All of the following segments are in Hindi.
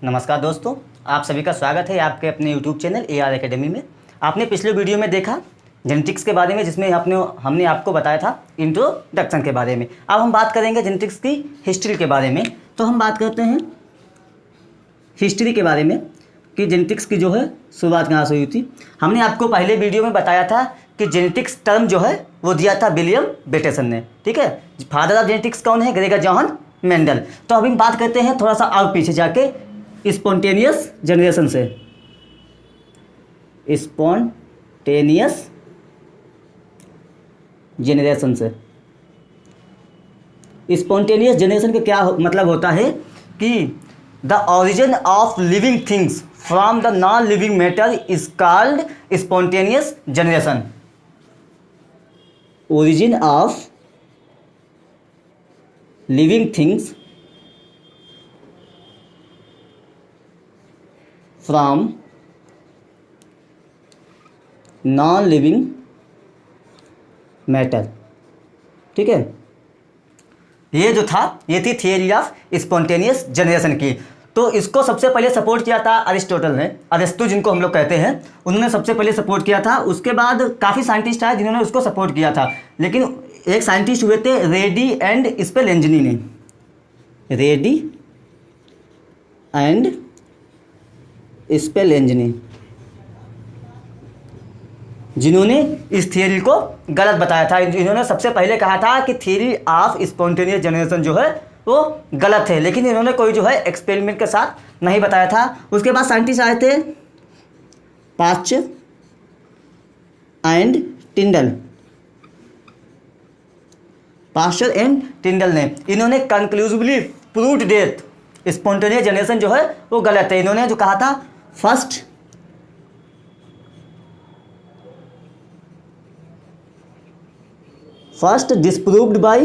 नमस्कार दोस्तों, आप सभी का स्वागत है आपके अपने YouTube चैनल AR एकेडमी में। आपने पिछले वीडियो में देखा जेनेटिक्स के बारे में, जिसमें हमने आपको बताया था इंट्रोडक्शन के बारे में। अब हम बात करेंगे जेनेटिक्स की हिस्ट्री के बारे में। तो हम बात करते हैं हिस्ट्री के बारे में कि जेनेटिक्स की जो है शुरुआत कहाँ से हुई थी। हमने आपको पहले वीडियो में बताया था कि जेनेटिक्स टर्म जो है वो दिया था विलियम बेटेसन ने, ठीक है। फादर ऑफ जेनेटिक्स कौन है? Gregor John Mendel. तो अभी हम बात करते हैं थोड़ा सा और पीछे जाके स्पॉन्टेनियस जनरेशन से। स्पॉन्टेनियस जनरेशन से स्पॉन्टेनियस जनरेशन का क्या मतलब होता है कि the origin of living things from the non living matter is called spontaneous generation. Origin of living things from non living matter, ठीक है। ये जो था ये थी थियरी ऑफ स्पॉन्टेनियस जनरेशन की। तो इसको सबसे पहले सपोर्ट किया था अरिस्टोटल ने, अरिस्टो जिनको हम लोग कहते हैं, उन्होंने सबसे पहले सपोर्ट किया था। उसके बाद काफ़ी साइंटिस्ट आए जिन्होंने उसको सपोर्ट किया था, लेकिन एक साइंटिस्ट हुए थे रेडी एंड स्पेलेंजनी ने, रेडी एंड स्पेलेंजनी, जिन्होंने इस थियरी को गलत बताया था। इन्होंने सबसे पहले कहा था कि थियरी ऑफ स्पॉन्टेनियस जनरेशन जो है वो गलत है, लेकिन इन्होंने कोई जो है एक्सपेरिमेंट के साथ नहीं बताया था। उसके बाद साइंटिस्ट आए थे Pasteur and Tyndall, Pasteur and Tyndall ने, इन्होंने conclusively proved that spontaneous generation जो है वो गलत है। इन्होंने जो कहा था first disproved by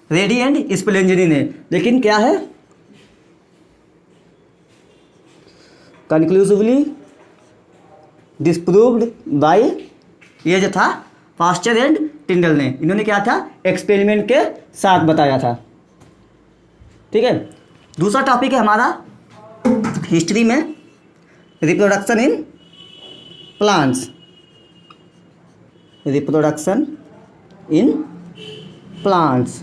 Redi and Spallanzani ने, लेकिन क्या है कंक्लूसिवली डिस्प्रूव्ड बाय, ये जो था पाश्चर एंड टिंडल ने, इन्होंने क्या था एक्सपेरिमेंट के साथ बताया था, ठीक है। दूसरा टॉपिक है हमारा हिस्ट्री में reproduction in plants, reproduction in plants,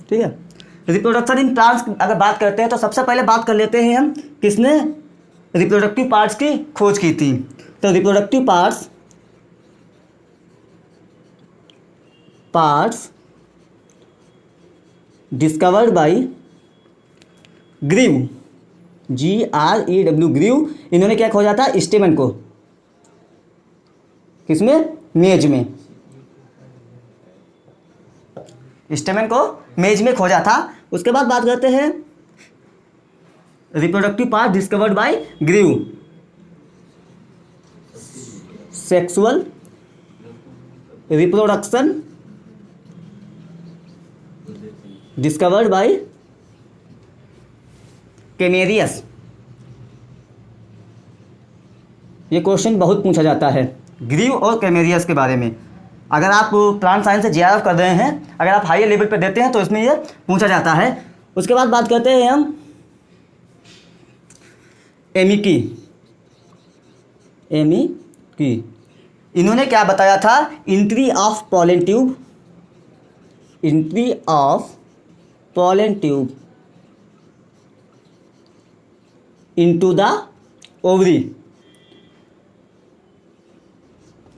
ठीक है। रिप्रोडक्शन इन प्लांट्स अगर बात करते हैं तो सबसे पहले बात कर लेते हैं हम किसने रिप्रोडक्टिव पार्ट्स की खोज की थी। तो reproductive parts discovered by Grew, GREW, Grew. इन्होंने क्या खोजा था? स्टेमन को, किसमें? मेज में, स्टेमन को मेज में खोजा था। उसके बाद बात करते हैं reproductive part discovered by Grew, sexual reproduction discovered by Camerarius. ये क्वेश्चन बहुत पूछा जाता है ग्रीव और कैमेरियस के बारे में। अगर आप प्लांट साइंस से JRF कर रहे हैं, अगर आप हाई लेवल पर देते हैं तो इसमें ये पूछा जाता है। उसके बाद बात करते हैं हम एमी की। इन्होंने क्या बताया था? Entry of pollen tube into the ovary,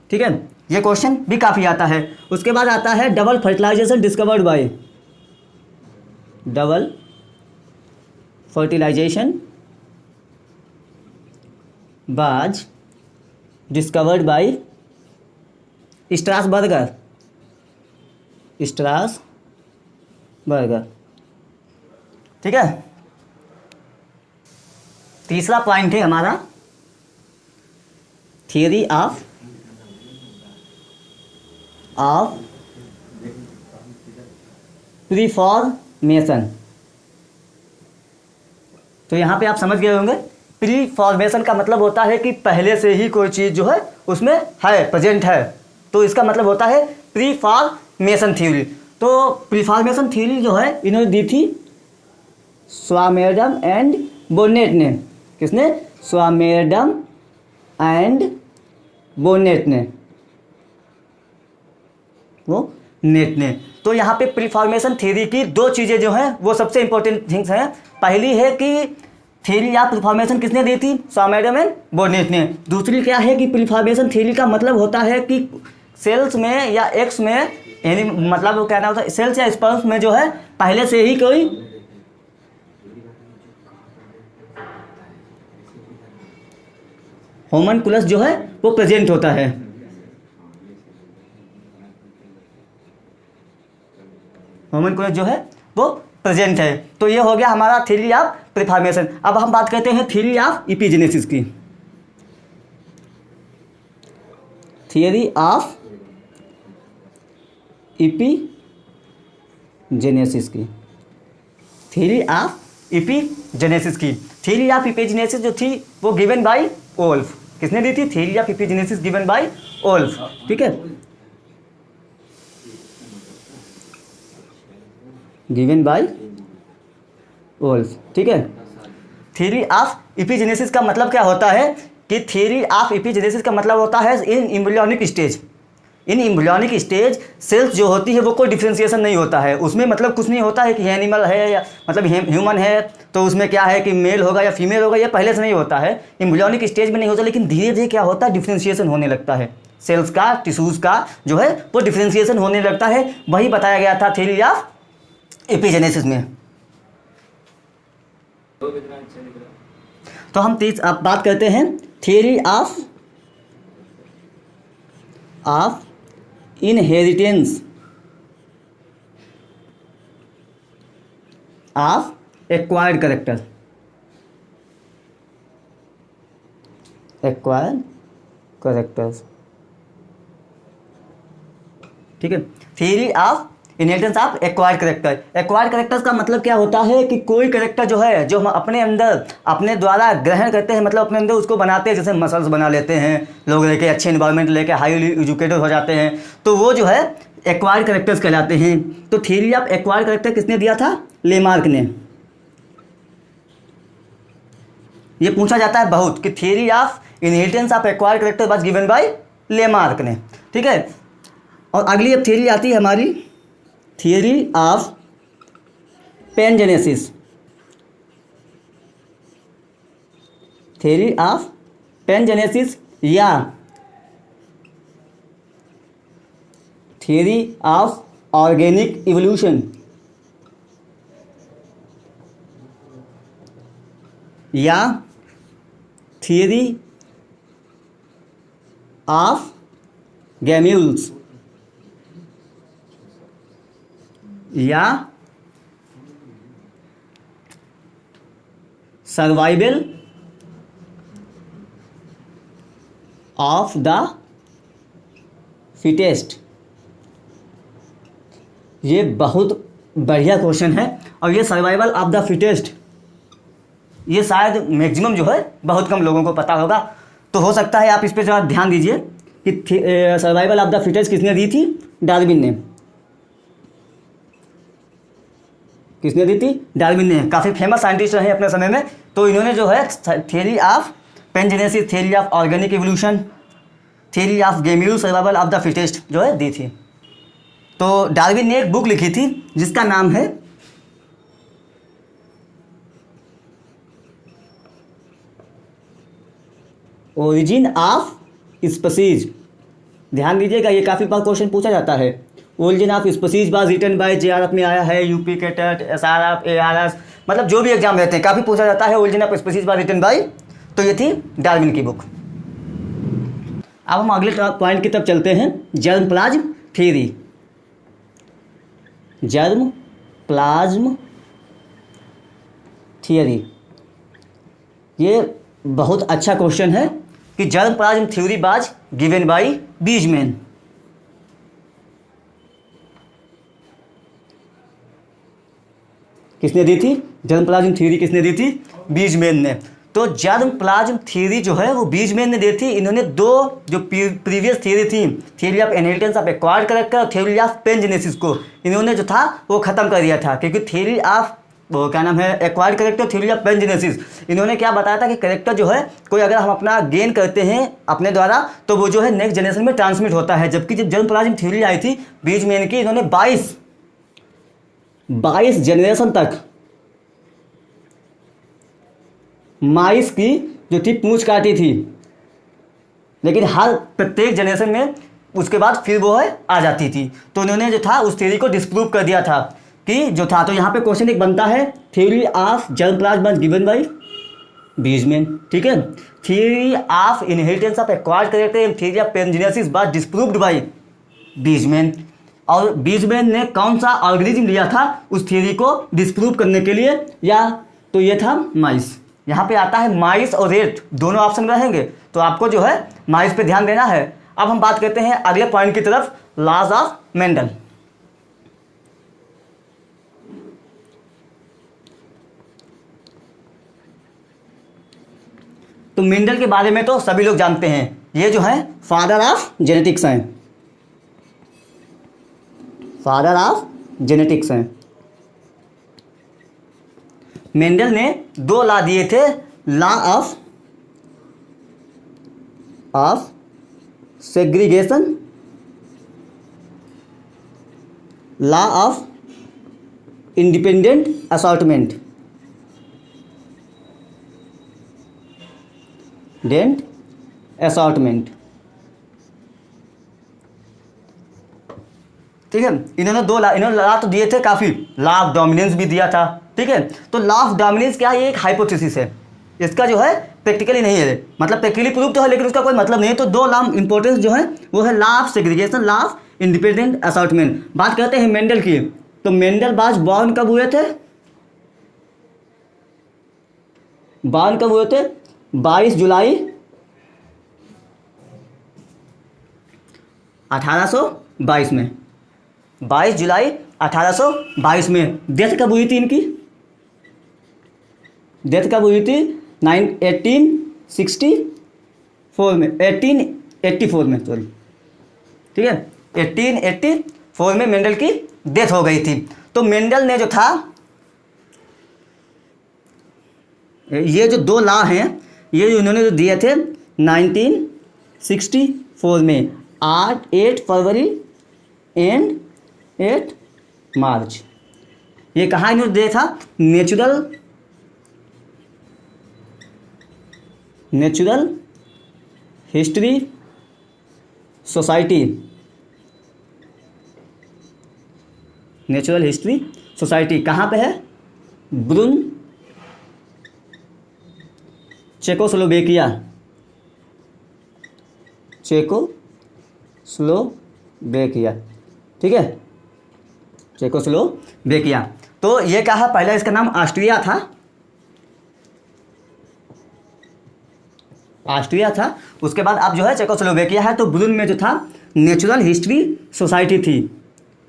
ठीक है। ये क्वेश्चन भी काफ़ी आता है। उसके बाद आता है double fertilisation discovered by, double fertilisation was discovered by Strasburger, ठीक है। तीसरा पॉइंट है हमारा थियरी ऑफ प्रीफॉर्मेशन। तो यहाँ पे आप समझ गए होंगे प्रीफॉर्मेशन का मतलब होता है कि पहले से ही कोई चीज़ जो है उसमें है, प्रेजेंट है, तो इसका मतलब होता है प्रीफॉर्मेशन थ्योरी। तो प्रीफॉर्मेशन थ्योरी जो है इन्होंने दी थी स्वामेरडम एंड बोनेट ने। किसने? स्वामेरडम एंड बोनेट ने, वो नेट ने। तो यहाँ पे प्रीफॉर्मेशन थ्योरी की दो चीज़ें जो हैं वो सबसे इंपॉर्टेंट थिंग्स हैं। पहली है कि थ्योरी ऑफ प्रीफॉर्मेशन किसने दी थी? स्वामेरडम एंड बोनेट ने। दूसरी क्या है कि प्रीफॉर्मेशन थ्योरी का मतलब होता है कि सेल्स में या एक्स में, यानी मतलब वो कहना होता है सेल्स या स्पर्म्स में जो है पहले से ही कोई होमनकुलस जो है वो प्रेजेंट होता है। होमनकुलस जो है वो प्रेजेंट है। तो ये हो गया हमारा थ्योरी ऑफ प्रीफॉर्मेशन। अब हम बात करते हैं थ्योरी ऑफ इपिजेनेसिस की। थ्योरी ऑफ इपिजेनेसिस की। थ्योरी ऑफ इपिजेनेसिस की। थ्योरी ऑफ इपिजेनेसिस जो थी वो गिवन बाय वोल्फ। किसने दी थी? Theory of epigenesis given by Wolff. ठीक है, गिवन बाय वोल्फ। ठीक है। थ्योरी ऑफ इपिजेनेसिस का मतलब क्या होता है कि थ्योरी ऑफ इपिजेनेसिस का मतलब होता है इन एम्ब्रियोनिक स्टेज। इन एम्ब्रियोनिक स्टेज सेल्स जो होती है वो कोई डिफ्रेंशिएशन नहीं होता है उसमें। मतलब कुछ नहीं होता है कि एनिमल है या मतलब ह्यूमन है तो उसमें क्या है कि मेल होगा या फीमेल होगा, ये पहले से नहीं होता है। एम्ब्रियोनिक स्टेज में नहीं होता, लेकिन धीरे धीरे क्या होता है डिफ्रेंशिएशन होने लगता है। सेल्स का, टिश्यूज़ का जो है वो डिफ्रेंशिएशन होने लगता है। वही बताया गया था थ्योरी ऑफ एपिजेनेसिस में। तो हम अब बात करते हैं theory of inheritance of acquired character. Acquired characters. ठीक है, theory of inheritance of acquired character. Acquired characters का मतलब क्या होता है कि कोई कैरेक्टर जो है जो हम अपने अंदर अपने द्वारा ग्रहण करते हैं, मतलब अपने अंदर उसको बनाते हैं। जैसे मसल्स बना लेते हैं लोग, लेके अच्छे इन्वायरमेंट लेके हाईली एजुकेटेड हो जाते हैं, तो वो जो है एक्वायर्ड कैरेक्टर्स कहलाते हैं। तो थ्योरी ऑफ एक्वायर्ड कैरेक्टर किसने दिया था? लेमार्क ने। ये पूछा जाता है बहुत कि theory of inheritance of acquired character was given by Lamarck ने। ठीक है, और अगली अब थ्योरी आती है हमारी theory of pangenesis. Theory of pangenesis या थ्योरी ऑफ ऑर्गेनिक इवोल्यूशन या थ्योरी ऑफ गैम्यूल्स या सर्वाइवल ऑफ द फिटेस्ट। ये बहुत बढ़िया क्वेश्चन है और ये सर्वाइवल ऑफ द फिटेस्ट ये शायद मैक्सिमम जो है बहुत कम लोगों को पता होगा। तो हो सकता है आप इस पर जरा ध्यान दीजिए कि सर्वाइवल ऑफ द फिटेस्ट किसने दी थी? डार्विन ने। किसने दी थी? डार्विन ने। काफ़ी फेमस साइंटिस्ट रहे अपने समय में। तो इन्होंने जो है theory of pangenesis, theory of organic evolution, theory of gemmule, survival of the fittest जो है दी थी। तो डार्विन ने एक बुक लिखी थी जिसका नाम है ओरिजिन ऑफ स्पीसीज। ध्यान दीजिएगा, ये काफ़ी बार क्वेश्चन पूछा जाता है। ओरिजिन ऑफ स्पीसीज बाज रिटन बाय जेआरएफ में आया है, यूपी के टेट, एसआरएफ, एआरएस, मतलब जो भी एग्जाम रहते हैं काफ़ी पूछा जाता है ओरिजिन ऑफ स्पीसीज बाज रिटन बाय। तो ये थी डार्विन की बुक। अब हम अगले पॉइंट की तरफ चलते हैं, germ plasm theory. Germ plasm theory ये बहुत अच्छा क्वेश्चन है कि जर्म प्लाज्म थ्योरी बाज गिवन बाय बीजमैन। किसने दी थी? जर्म प्लाज्म थ्योरी किसने दी थी? बीजमैन ने। तो जर्म प्लाज्म थ्योरी जो है वो बीजमैन ने दी थी। इन्होंने दो जो प्रीवियस थ्योरी थी, theory of inheritance of acquired character और थ्योरी ऑफ पेनजेनेसिस को इन्होंने जो था वो ख़त्म कर दिया था, क्योंकि थ्योरी ऑफ वो क्या नाम है, acquired character theory of pangenesis. इन्होंने क्या बताया था कि कैरेक्टर जो है कोई अगर हम अपना गेन करते हैं अपने द्वारा तो वो जो है नेक्स्ट जनरेशन में ट्रांसमिट होता है। जबकि जब जर्मप्लाज्म थ्योरी आई थी बीच में इनकी, इन्होंने 22 जनरेशन तक माइस की जो थी पूंछ काटी थी, लेकिन हर प्रत्येक जनरेशन में उसके बाद फिर वो है आ जाती थी। तो उन्होंने जो था उस थ्योरी को डिस्प्रूव कर दिया था कि जो था। तो यहाँ पे क्वेश्चन एक बनता है, theory of germplasm given by Weismann, ठीक है। Theory of inheritance of acquired character and theory of pangenesis was disproved by Weismann. और बीजमैन ने कौन सा ऑर्गेनिज्म लिया था उस थ्योरी को डिस्प्रूव करने के लिए, या तो ये था माइस। यहाँ पे आता है माइस और रेट, दोनों ऑप्शन रहेंगे, तो आपको जो है माइस पे ध्यान देना है। अब हम बात करते हैं अगले पॉइंट की तरफ, लॉज ऑफ मेंडल। तो मेंडल के बारे में तो सभी लोग जानते हैं, ये जो है फादर ऑफ जेनेटिक्स हैं, फादर ऑफ जेनेटिक्स हैं। मेंडल ने 2 लॉ दिए थे, law of segregation, law of independent assortment, ठीक है। इन्होंने 2 लॉ, इन्होंने लॉ तो दिए थे काफ़ी, लॉ ऑफ डोमिनेंस भी दिया था, ठीक है। तो लॉ ऑफ डोमिनेंस क्या है, ये एक हाइपोथेसिस है, इसका जो है प्रैक्टिकली नहीं है, मतलब प्रैक्टिकली प्रूव तो है लेकिन उसका कोई मतलब नहीं है। तो 2 लॉ इंपॉर्टेंस जो है वो है law of segregation, law of independent assortment. बात करते हैं मेंडल की, तो मेंडल बॉर्न कब हुए थे, 22 जुलाई 1822 में, 22 जुलाई 1822 में। डेथ कब हुई थी इनकी, डेथ कब हुई थी 1864 में, 1884 में, सॉरी, ठीक है, 1884 में मेंडल की डेथ हो गई थी। तो मेंडल ने जो था, ये जो 2 लॉ हैं ये जो इन्होंने जो दिए थे 1964 में, 8 फरवरी एंड 8 मार्च, ये कहाँ इन्होंने दिया था, natural history society, natural history society कहाँ पे है, ब्रून, चेकोस्लोवेकिया, ठीक है, चेकोस्लोवेकिया। तो ये क्या है, पहला इसका नाम ऑस्ट्रिया था, उसके बाद अब जो है चेकोस्लोवेकिया है। तो ब्रून में जो था नेचुरल हिस्ट्री सोसाइटी थी,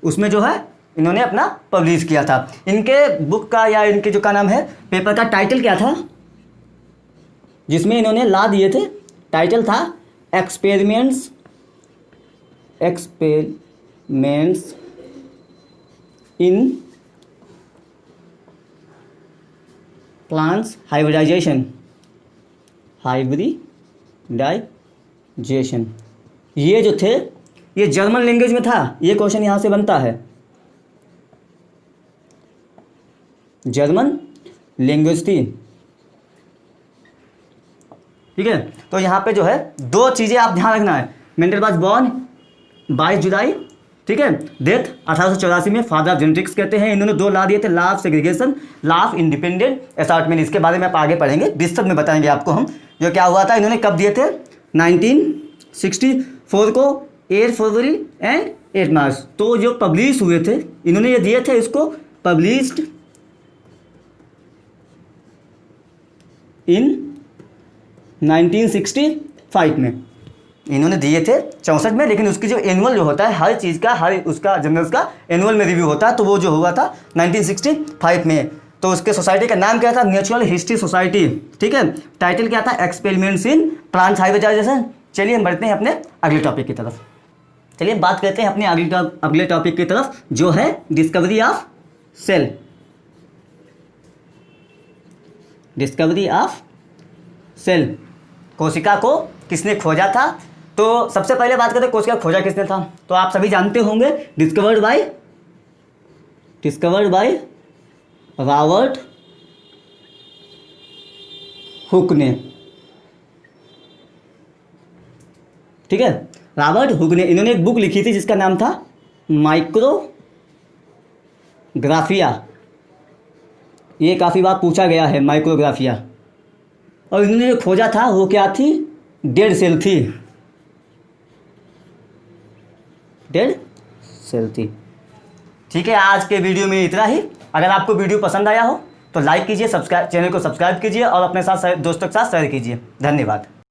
उसमें जो है इन्होंने अपना पब्लिश किया था। इनके बुक का या इनके जो का नाम है पेपर का टाइटल क्या था जिसमें इन्होंने लॉ दिए थे, टाइटल था एक्सपेरिमेंट्स इन प्लांट्स हाइब्रिडाइजेशन। ये जो थे ये जर्मन लैंग्वेज में था, ये क्वेश्चन यहाँ से बनता है, जर्मन लैंग्वेज थी, ठीक है। तो यहाँ पे जो है 2 चीज़ें आप ध्यान रखना है, मेंडल वाज बॉर्न 22 जुलाई, ठीक है, डेथ 1884 में, फादर ऑफ जेनेटिक्स कहते हैं। इन्होंने 2 लॉ दिए थे, law of segregation, law of independent assortment. इसके बारे में आप आगे पढ़ेंगे, विस्तृत में बताएंगे आपको हम जो क्या हुआ था। इन्होंने कब दिए थे, 1964 को, 8 फरवरी एंड 8 मार्च। तो जो पब्लिश हुए थे इन्होंने ये दिए थे, इसको पब्लिश्ड इन 1965 में इन्होंने दिए थे, 64 में। लेकिन उसकी जो एनुअल जो होता है हर चीज़ का, हर उसका जर्नल्स का एनुअल में रिव्यू होता है, तो वो जो हुआ था 1965 में। तो उसके सोसाइटी का नाम क्या था, नेचुरल हिस्ट्री सोसाइटी, ठीक है। टाइटल क्या था, एक्सपेरिमेंट्स इन प्लांट हाइब्रिडाइजेशन। चलिए हम बढ़ते हैं अपने अगले टॉपिक की तरफ। चलिए बात करते हैं अपने अगले टॉपिक की तरफ जो है discovery of cell. Discovery of cell, कोशिका को किसने खोजा था। तो सबसे पहले बात करें कोशिका खोजा किसने था, तो आप सभी जानते होंगे डिस्कवर्ड बाय रॉबर्ट हुक ने। ठीक है, रॉबर्ट हुक ने, इन्होंने एक बुक लिखी थी जिसका नाम था माइक्रोग्राफिया। ये काफ़ी बार पूछा गया है माइक्रोग्राफिया। और इन्होंने जो खोजा था वो क्या थी, डेड सेल थी, डेड सेल थी। ठीक है, आज के वीडियो में इतना ही। अगर आपको वीडियो पसंद आया हो तो लाइक कीजिए, चैनल को सब्सक्राइब कीजिए और अपने साथ दोस्तों के साथ शेयर कीजिए। धन्यवाद।